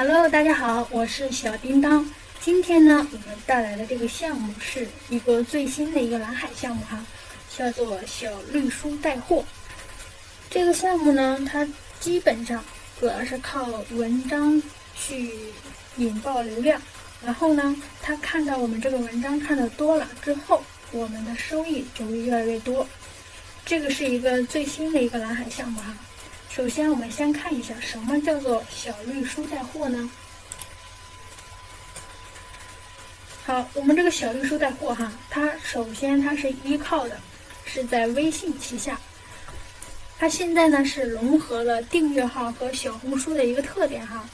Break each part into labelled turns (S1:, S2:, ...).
S1: Hello，大家好，我是小叮当。今天呢，我们带来的这个项目是一个最新的一个蓝海项目哈，叫做小绿书带货。这个项目呢，它基本上主要是靠文章去引爆流量，然后呢，他看到我们这个文章看得多了之后，我们的收益就会越来越多。这个是一个最新的一个蓝海项目哈。首先，我们先看一下什么叫做小绿书带货呢？好，我们这个小绿书带货哈，它首先是依靠的是在微信旗下，它现在呢是融合了订阅号和小红书的一个特点哈，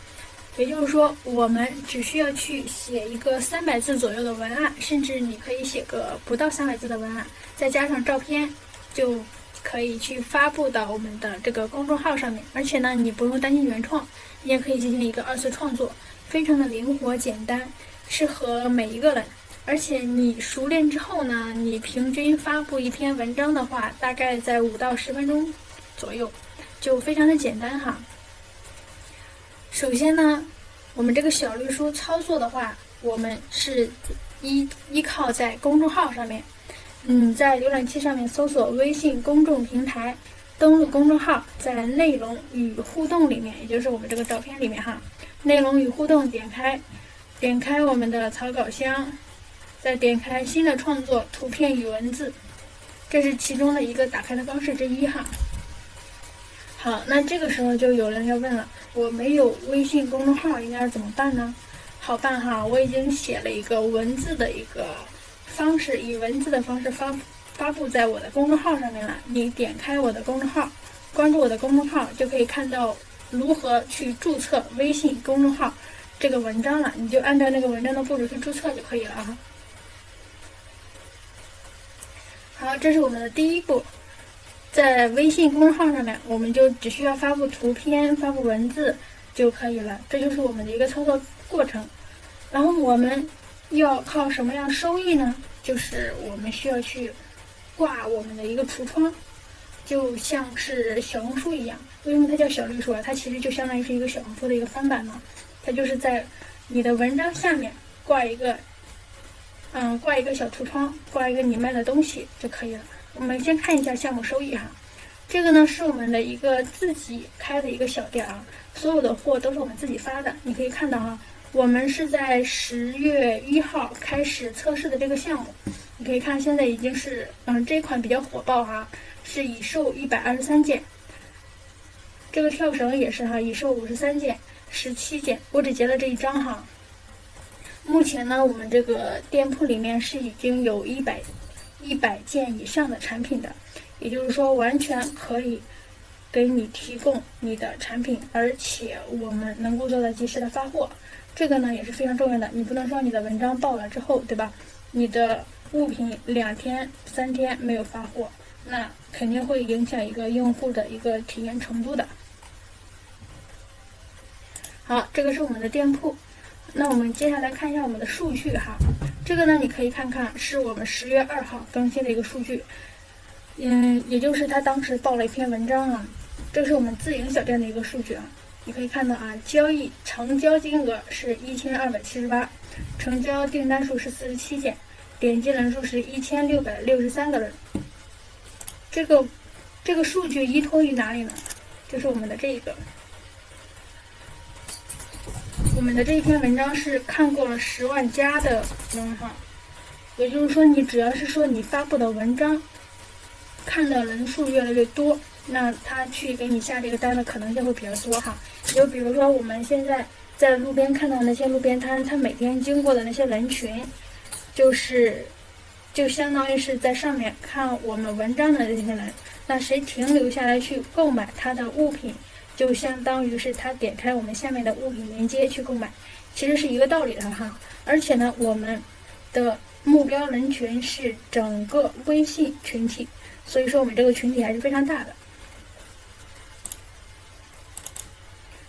S1: 也就是说，我们只需要去写一个300字左右的文案，甚至你可以写个不到300字的文案，再加上照片，就可以去发布到我们的这个公众号上面，而且呢，你不用担心原创，你也可以进行一个2次创作，非常的灵活简单，适合每一个人。而且你熟练之后呢，你平均发布一篇文章的话，大概在5到10分钟左右，就非常的简单哈。首先呢，我们这个小绿书操作的话，我们是依靠在公众号上面。在浏览器上面搜索微信公众平台，登录公众号，在内容与互动里面，也就是我们这个照片里面哈，内容与互动点开我们的草稿箱，再点开新的创作图片与文字，这是其中的一个打开的方式之一哈。好，那这个时候就有人要问了，我没有微信公众号应该怎么办呢？好办哈，我已经写了一个文字的一个方式，以文字的方式发布在我的公众号上面了。你点开我的公众号，关注我的公众号，就可以看到如何去注册微信公众号这个文章了。你就按照那个文章的步骤去注册就可以了啊。好，这是我们的第一步，在微信公众号上面，我们就只需要发布图片、发布文字就可以了。这就是我们的一个操作过程。然后我们要靠什么样收益呢？就是我们需要去挂我们的一个橱窗，就像是小红书一样。为什么它叫小绿书啊？它其实就相当于是一个小红书的一个翻版嘛。它就是在你的文章下面挂一个小橱窗，挂一个你卖的东西就可以了。我们先看一下项目收益哈。这个呢是我们的一个自己开的一个小店啊，所有的货都是我们自己发的。你可以看到哈，我们是在10月1号开始测试的这个项目，你可以看现在已经是这款比较火爆哈，是已售123件，这个跳绳也是哈，已售53件，17件，我只截了这一张哈。目前呢，我们这个店铺里面是已经有100件以上的产品的，也就是说完全可以给你提供你的产品，而且我们能够做到及时的发货。这个呢也是非常重要的，你不能说你的文章爆了之后，对吧？你的物品2天3天没有发货，那肯定会影响一个用户的一个体验程度的。好，这个是我们的店铺。那我们接下来看一下我们的数据哈。这个呢你可以看看是我们10月2号更新的一个数据，也就是他当时报了一篇文章啊。这是我们自营小店的一个数据啊。你可以看到啊，成交金额是1278，成交订单数是47件，点击人数是1663个人。这个数据依托于哪里呢？就是我们的这一篇文章是看过了10万加的人哈，也就是说你只要是说你发布的文章看的人数越来越多，那他去给你下这个单的可能性会比较多哈。就比如说我们现在在路边看到那些路边摊，他每天经过的那些人群，就相当于是在上面看我们文章的这些人，那谁停留下来去购买他的物品，就相当于是他点开我们下面的物品链接去购买，其实是一个道理的哈。而且呢，我们的目标人群是整个微信群体，所以说我们这个群体还是非常大的。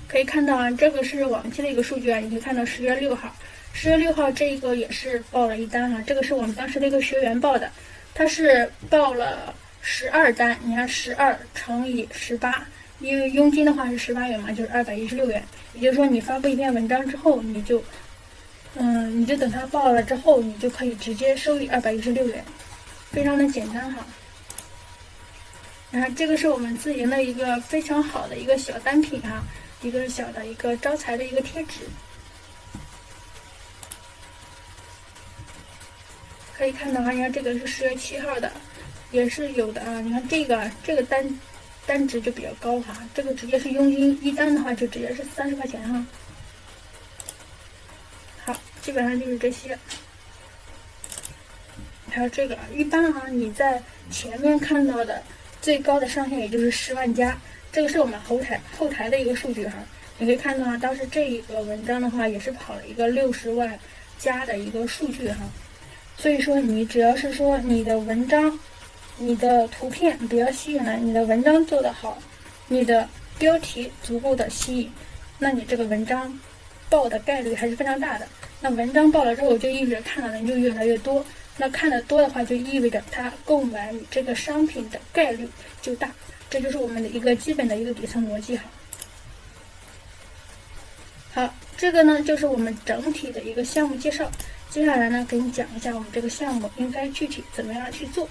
S1: 可以看到啊，这个是往期的一个数据啊，你可以看到10月6号，10月6号这个也是报了一单哈，这个是我们当时的一个学员报的，他是报了12单，你看12乘以18，因为佣金的话是18元嘛，就是216元。也就是说，你发布一篇文章之后，你就等它爆了之后，你就可以直接收益216元，非常的简单哈。然后这个是我们自营的一个非常好的一个小单品哈，一个小的一个招财的一个贴纸。可以看到啊，你看这个是10月7号的，也是有的啊。你看这个单值就比较高哈，这个直接是佣金，一单的话就直接是30块钱哈。好，基本上就是这些。还有这个，一般啊，你在前面看到的最高的上限也就是10万加，这个是我们后台的一个数据哈。你可以看到啊，当时这一个文章的话也是跑了一个60万加的一个数据哈。所以说，你只要是说你的文章、你的图片比较吸引人，你的文章做得好，你的标题足够的吸引，那你这个文章爆的概率还是非常大的。那文章爆了之后，就意味着看的人就越来越多。那看得多的话，就意味着他购买你这个商品的概率就大。这就是我们的一个基本的一个底层逻辑哈。好，这个呢就是我们整体的一个项目介绍。接下来呢，给你讲一下我们这个项目应该具体怎么样去做。